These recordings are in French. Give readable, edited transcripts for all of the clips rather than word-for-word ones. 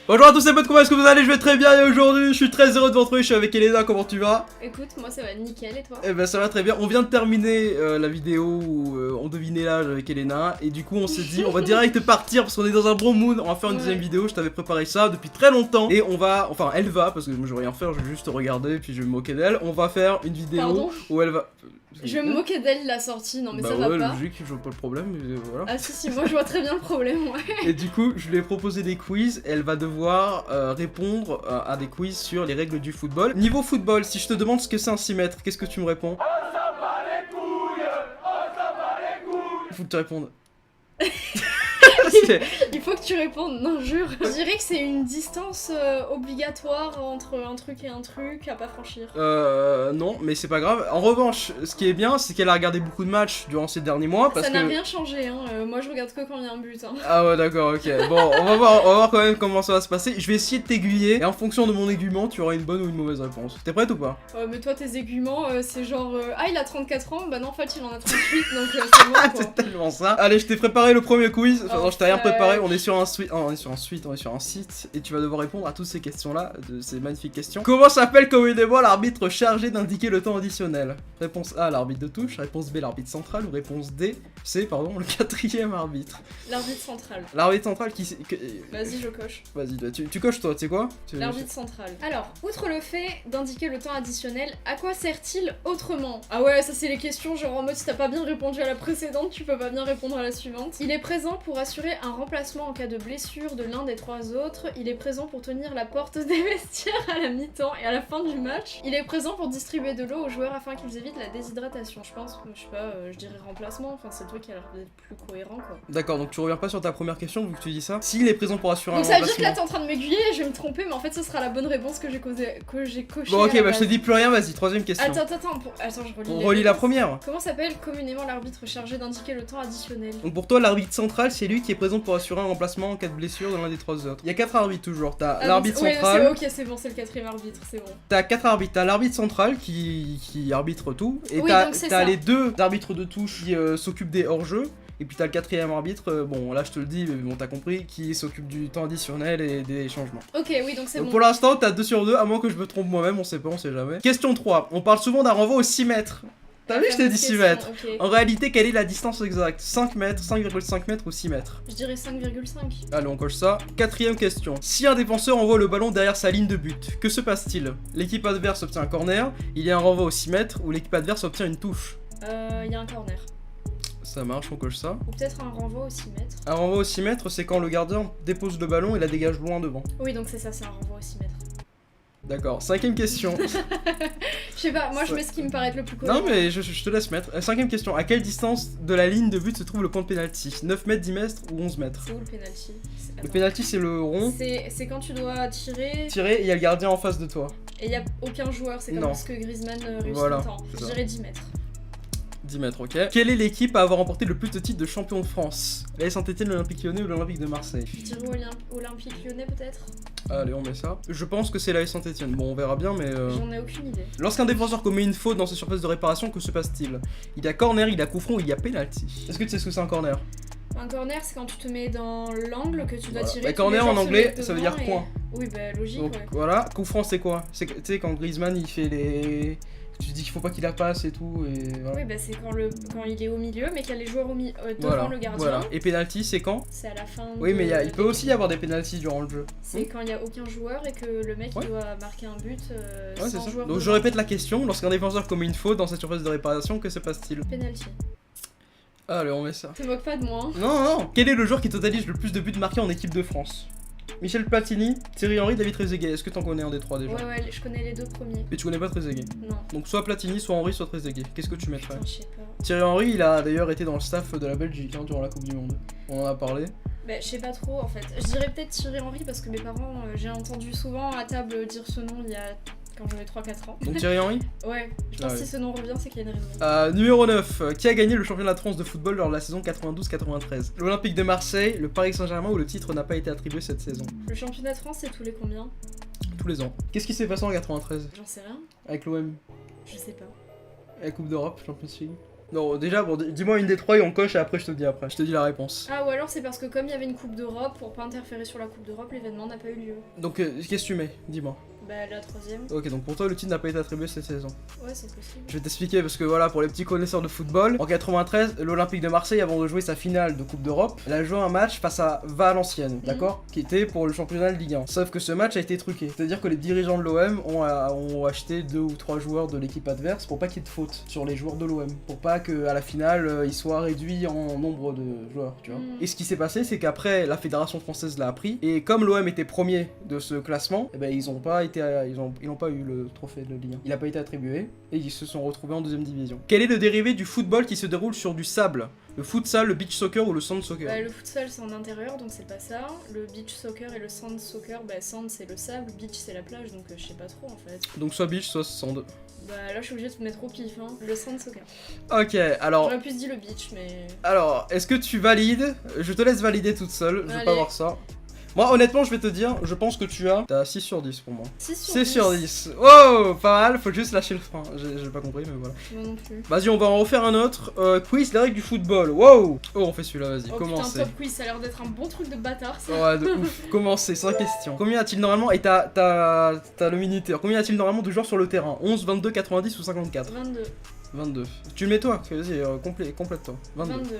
Bonjour à tous les potes, comment est-ce que vous allez? Je vais très bien et aujourd'hui je suis très heureux de vous retrouver, je suis avec Elena, comment tu vas? Écoute, moi ça va nickel et toi? Eh ben ça va très bien, on vient de terminer la vidéo où on devinait l'âge avec Elena et du coup on s'est dit on va direct partir parce qu'on est dans un bon mood, on va faire une deuxième vidéo, je t'avais préparé ça depuis très longtemps et on va, enfin elle va, parce que moi je vais rien faire, je vais juste regarder et puis je vais me moquer d'elle, on va faire une vidéo. Pardon, où elle va... je vais me moquer d'elle la sortie, non mais bah ça ouais, va pas. logique, je vois pas le problème, mais voilà. Ah si, moi je vois très bien le problème, ouais. Et du coup, je lui ai proposé des quiz, et elle va devoir répondre à des quiz sur les règles du football. Niveau football, si je te demande ce que c'est un 6 mètres, qu'est-ce que tu me réponds? Oh, ça bat les couilles! Oh, ça bat les couilles! Faut que tu répondes. Il faut que tu répondes, non jure. Je dirais que c'est une distance obligatoire entre un truc et un truc à pas franchir. Non, mais c'est pas grave. En revanche, ce qui est bien, c'est qu'elle a regardé beaucoup de matchs durant ces derniers mois, parce ça que... n'a rien changé, hein. Moi je regarde que quand il y a un but, hein. Ah ouais, d'accord, ok. Bon, on va voir quand même comment ça va se passer. Je vais essayer de t'aiguiller, et en fonction de mon aiguillement, tu auras une bonne ou une mauvaise réponse. T'es prête ou pas? Mais toi tes aiguillements, c'est genre ah il a 34 ans, bah non en fait il en a 38 donc c'est bon quoi. C'est tellement ça. Allez, je t'ai préparé le premier quiz. Enfin, non, je t'ai rien préparé. On est sur un suite. On est sur un site. Et tu vas devoir répondre à toutes ces questions-là, de ces magnifiques questions. Comment s'appelle communément l'arbitre chargé d'indiquer le temps additionnel? Réponse A, l'arbitre de touche. Réponse B, l'arbitre central. Ou réponse D, C, pardon, le quatrième arbitre. L'arbitre central. L'arbitre central qui... Vas-y, je coche. Vas-y, tu coches toi, tu sais quoi? L'arbitre central. Alors, outre le fait d'indiquer le temps additionnel, à quoi sert-il autrement? Ah ouais, ça c'est les questions, genre en mode si t'as pas bien répondu à la précédente, tu peux pas bien répondre à la suivante. Il est présent pour assurer un remplacement en cas de blessure de l'un des trois autres. Il est présent pour tenir la porte des vestiaires à la mi-temps et à la fin du match. Il est présent pour distribuer de l'eau aux joueurs afin qu'ils évitent la déshydratation. Je pense, je sais pas, je dirais remplacement, enfin c'est le truc qui a l'air d'être plus cohérent quoi. D'accord, donc tu reviens pas sur ta première question vu que tu dis ça. S'il est présent pour assurer donc un ça veut dire remplacement... que là t'es en train de m'aiguiller, je vais me tromper, mais en fait ce sera la bonne réponse que j'ai cochée. Bon, ok, à la bah je te base. dis plus rien, vas-y, troisième question. Attends, je relis. On les relit la réponses. première. Comment s'appelle communément l'arbitre chargé d'indiquer le temps additionnel? Donc pour toi, l'arbitre central, c'est lui qui est présent pour assurer un remplacement en cas de blessure de l'un des trois autres. Il y a 4 arbitres toujours. T'as l'arbitre central. Ok, c'est bon, c'est le quatrième arbitre, c'est bon. T'as 4 arbitres. T'as l'arbitre central qui arbitre tout. Et Oui, donc c'est t'as ça. les deux arbitres de touche qui s'occupent des hors-jeux. Et puis t'as le quatrième arbitre, bon là je te le dis, mais bon t'as compris, qui s'occupe du temps additionnel et des changements. Ok, oui, donc c'est Donc bon. pour l'instant, t'as 2 sur 2, à moins que je me trompe moi-même, on sait pas, on sait jamais. Question 3. On parle souvent d'un renvoi au 6 mètres. T'as vu, je t'ai dit 6 mètres. Okay. En réalité, quelle est la distance exacte? 5 mètres, 5,5 mètres ou 6 mètres? Je dirais 5,5. Allez, on coche ça. Quatrième question. Si un défenseur envoie le ballon derrière sa ligne de but, que se passe-t-il? L'équipe adverse obtient un corner, il y a un renvoi au 6 mètres ou l'équipe adverse obtient une touche? Il y a un corner. Ça marche, on coche ça. Ou peut-être un renvoi au 6 mètres. Un renvoi au 6 mètres, c'est quand le gardien dépose le ballon et la dégage loin devant. Oui, donc c'est ça, c'est un renvoi au 6 mètres. D'accord, cinquième question. Je sais pas, moi je mets ce qui me paraît le plus cohérent. Non mais je te laisse mettre. Cinquième question, à quelle distance de la ligne de but se trouve le point de pénalty? 9 mètres, 10 mètres ou 11 mètres? C'est où le penalty? Le pénalty c'est le rond. C'est quand tu dois tirer. Tirer et il y a le gardien en face de toi. Et il y a aucun joueur, c'est comme ce que Griezmann réussit voilà, tout le temps. Je dirais 10 mètres. 10 mètres, ok. Quelle est l'équipe à avoir remporté le plus de titres de champion de France? L'AS Saint-Etienne, l'Olympique Lyonnais ou l'Olympique de Marseille? Je dirais Olympique Lyonnais peut-être. Allez, on met ça. Je pense que c'est l'AS Saint-Etienne. Bon, on verra bien, mais... J'en ai aucune idée. Lorsqu'un défenseur commet une faute dans sa surface de réparation, que se passe-t-il? Il y a corner, il y a coup franc ou il y a penalty. Est-ce que tu sais ce que c'est un corner? Un corner, c'est quand tu te mets dans l'angle que tu dois tirer. Bah, corner en anglais, ça veut dire point. Oui, bah logique, donc, ouais. Voilà, coup franc c'est quoi? C'est, tu sais, quand Griezmann il fait les... Tu dis qu'il faut pas qu'il la passe et tout, et voilà. Oui, bah c'est quand il est au milieu, mais qu'il y a les joueurs devant voilà, le gardien. Voilà. Et penalty c'est quand? C'est à la fin. Oui, mais il peut aussi y avoir des penalties durant le jeu. C'est quand il y a aucun joueur et que le mec il doit marquer un but sans joueur. Donc je répète la question, lorsqu'un défenseur commet une faute dans sa surface de réparation, que se passe-t-il? Penalty. Allez, on met ça. Te moque pas de moi. Hein. Non. Quel est le joueur qui totalise le plus de buts marqués en équipe de France? Michel Platini, Thierry Henry, David Trezeguet. Est-ce que t'en connais un des trois déjà? Ouais, je connais les deux premiers. Mais tu connais pas Trezeguet? Non. Donc soit Platini, soit Henry, soit Trezeguet. Qu'est-ce que tu mettrais? Putain, je sais pas. Thierry Henry, il a d'ailleurs été dans le staff de la Belgique durant la Coupe du Monde. On en a parlé. Bah, je sais pas trop en fait. Je dirais peut-être Thierry Henry parce que mes parents, j'ai entendu souvent à table dire ce nom il y a quand j'avais 3-4 ans. Donc Thierry Henry? Ouais, je pense que si ce nom revient, c'est qu'il y a une raison. Numéro 9. Qui a gagné le championnat de France de football lors de la saison 92-93? L'Olympique de Marseille, le Paris Saint-Germain ou le titre n'a pas été attribué cette saison? Le championnat de France, c'est tous les combien? Tous les ans. Qu'est-ce qui s'est passé en 93? J'en sais rien. Avec l'OM? Je sais pas. La Coupe d'Europe, Champions League? Non, déjà, bon, dis-moi une des trois et on coche et après je te dis après. Je te dis la réponse. Ah, ou alors c'est parce que comme il y avait une Coupe d'Europe, pour pas interférer sur la Coupe d'Europe, l'événement n'a pas eu lieu. Donc, qu'est-ce que tu mets? Dis-moi. Bah, la troisième. Ok, donc pour toi, le titre n'a pas été attribué cette saison. Ouais, c'est possible. Je vais t'expliquer parce que voilà, pour les petits connaisseurs de football, en 93, l'Olympique de Marseille, avant de jouer sa finale de Coupe d'Europe, elle a joué un match face à Valenciennes, d'accord, qui était pour le championnat de Ligue 1. Sauf que ce match a été truqué. C'est-à-dire que les dirigeants de l'OM ont acheté 2 ou 3 joueurs de l'équipe adverse pour pas qu'il y ait de faute sur les joueurs de l'OM. Pour pas qu'à la finale, ils soient réduits en nombre de joueurs, tu vois. Et ce qui s'est passé, c'est qu'après, la Fédération française l'a appris, et comme l'OM était premier de ce classement, eh ben, ils n'ont pas eu le trophée de Ligue 1. Il n'a pas été attribué, et ils se sont retrouvés en deuxième division. Quel est le dérivé du football qui se déroule sur du sable? Le futsal, le beach soccer ou le sand soccer? Bah, le futsal c'est en intérieur donc c'est pas ça. Le beach soccer et le sand soccer, bah sand c'est le sable, beach c'est la plage donc je sais pas trop en fait. Donc soit beach, soit sand. Bah là je suis obligée de te mettre au pif, hein. Le sand soccer. Ok, alors... J'aurais pu se dire le beach mais... Alors, est-ce que tu valides? Je te laisse valider toute seule, je veux pas voir ça. Moi, honnêtement, je vais te dire, je pense que t'as 6 sur 10 pour moi. 6 sur 10. Oh, pas mal, faut juste lâcher le frein. J'ai pas compris, mais voilà. Moi non plus. Vas-y, on va en refaire un autre. Quiz, les règles du football. Wow. Oh, on fait celui-là, vas-y, commencez. Putain, top quiz, ça a l'air d'être un bon truc de bâtard, ça. Ouais, de ouf. Commencez, sans question. Combien a-t-il normalement, et t'as le minuteur, combien a-t-il normalement de joueurs sur le terrain? 11, 22, 90 ou 54? 22. 22. Tu le mets toi, vas-y, complète-toi. 22. 22.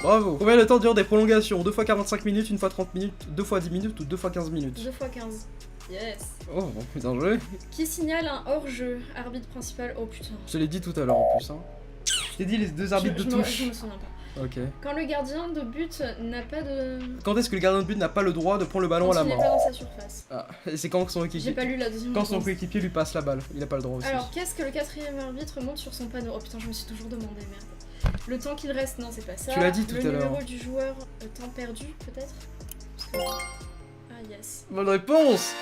Bravo. Combien de temps durent des prolongations? 2 fois 45 minutes, 1 fois 30 minutes, 2 fois 10 minutes ou 2 fois 15 minutes? 2 fois 15. Yes. Oh, bien joué. Qui signale un hors-jeu? Arbitre principal, oh putain. Je te l'ai dit tout à l'heure en plus, hein. Je t'ai dit les 2 arbitres de touche. Je me souviens pas. Ok. Quand le gardien de but n'a pas de... Quand est-ce que le gardien de but n'a pas le droit de prendre le ballon à la main? Quand il n'est pas dans sa surface. Ah, et c'est quand son J'ai équipier... pas lu la deuxième Quand son réponse. coéquipier lui passe la balle, il a pas le droit aussi. Alors, qu'est-ce que le quatrième arbitre montre sur son panneau? Oh putain, je me suis toujours demandé, merde. Le temps qu'il reste, non, c'est pas ça. Tu l'as dit tout à l'heure. Le numéro du joueur, temps perdu, peut-être? Ah, yes. Bonne réponse.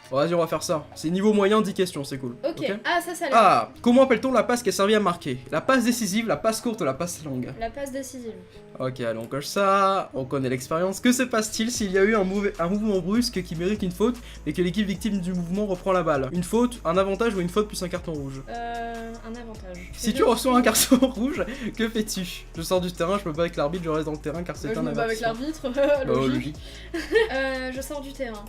Bon, vas-y, on va faire ça. C'est niveau moyen, 10 questions, c'est cool. Ok, ah, ça a l'air. Ah, comment appelle-t-on la passe qui a servi à marquer? La passe décisive, la passe courte ou la passe longue? La passe décisive. Ok, allez, on coche ça, on connaît l'expérience. Que se passe-t-il s'il y a eu un mouvement brusque qui mérite une faute et que l'équipe victime du mouvement reprend la balle? Une faute, un avantage ou une faute plus un carton rouge? Un avantage. Si tu reçois un carton rouge, que fais-tu? Je sors du terrain, je me bats avec l'arbitre, je reste dans le terrain car c'est un Je me bats avec avertissement. l'arbitre, Bah, logique. Je sors du terrain.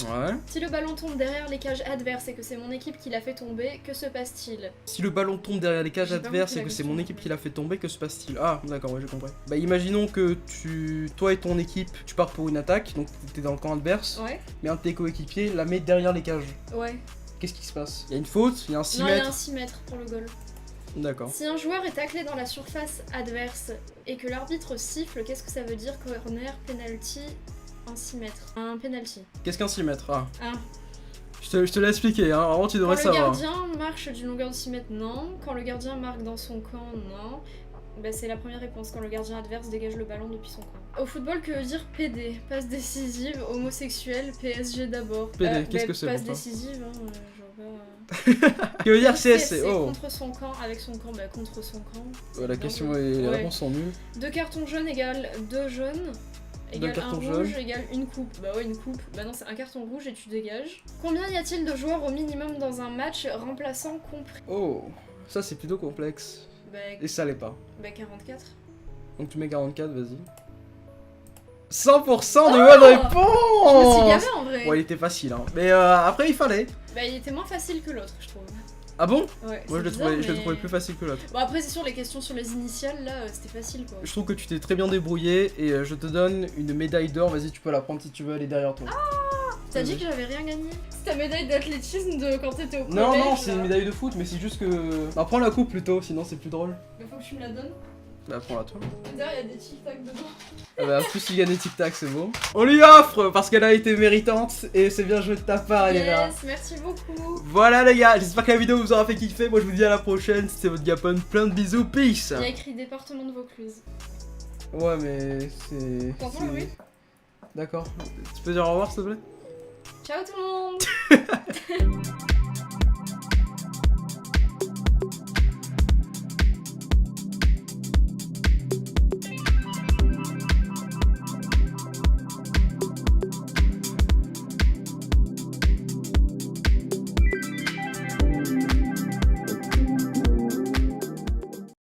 Ouais. Si le ballon tombe derrière les cages adverses et que c'est mon équipe qui l'a fait tomber, que se passe-t-il? Si le ballon tombe derrière les cages J'ai pas adverses compris et la que c'est question. mon équipe qui l'a fait tomber, que se passe-t-il? Ah, d'accord, ouais, j'ai compris. Bah, imaginons que toi et ton équipe, tu pars pour une attaque, donc t'es dans le camp adverse, Ouais. mais un de tes coéquipiers la met derrière les cages. Ouais. Qu'est-ce qui se passe? Il y a une faute, il y a un 6 Non, il y a mètres. un 6 mètres pour le goal. D'accord. Si un joueur est taclé dans la surface adverse et que l'arbitre siffle, qu'est-ce que ça veut dire? Corner, penalty, un 6 mètres. Un penalty. Qu'est-ce qu'un 6 mètres? Ah. Ah. Je te l'ai expliqué, hein, vraiment tu Quand devrais le savoir. gardien marche d'une longueur de 6 mètres, non. Quand le gardien marque dans son camp, non. Bah, c'est la première réponse, quand le gardien adverse dégage le ballon depuis son camp. Au football, que veut dire PD? Passe décisive, homosexuel, PSG d'abord. PD, qu'est-ce que c'est Passe pour toi? décisive, hein, je vois pas... Que veut dire CS? C'est Oh. contre son camp, avec son camp, bah contre son camp. Ouais, la question et les Ouais. réponses sont nulles. 2 cartons jaunes égale 2 jaunes. Égale un cartons rouge jaunes. égale une coupe. Bah ouais, une coupe. Bah non, c'est un carton rouge et tu dégages. Combien y a-t-il de joueurs au minimum dans un match, remplaçant compris? Oh, ça c'est plutôt complexe. Bah, Et ça l'est pas. 44. Donc tu mets 44, vas-y. 100% de bonne réponse. Je me suis gavé en vrai. Bon, il était facile, hein. Mais après, il fallait. Bah il était moins facile que l'autre, je trouve. Ah bon? Ouais. Moi, je le trouvais plus facile que l'autre. Bon après c'est sûr, les questions sur les initiales là, c'était facile quoi. Je trouve que tu t'es très bien débrouillé et je te donne une médaille d'or. Vas-y, tu peux la prendre si tu veux, elle est derrière toi. T'as dit que j'avais rien gagné? C'est ta médaille d'athlétisme de quand t'étais au collège. Non, non, c'est là. une médaille de foot, mais c'est juste que. Bah, prends la coupe plutôt, sinon c'est plus drôle. Mais faut que tu me la donnes. Bah, prends-la toi. D'ailleurs, il y a des tic-tac dedans. Ah bah, en plus, il gagne des tic-tac, c'est beau. On lui offre parce qu'elle a été méritante et c'est bien joué de ta part, elle est là. Yes, merci beaucoup. Voilà les gars, j'espère que la vidéo vous aura fait kiffer. Moi je vous dis à la prochaine, c'était votre Gapon, plein de bisous, peace. Il y a écrit département de Vaucluse. Ouais mais c'est... T'entends le bruit? D'accord, tu peux dire au revoir s'il te plaît? Ciao tout le monde.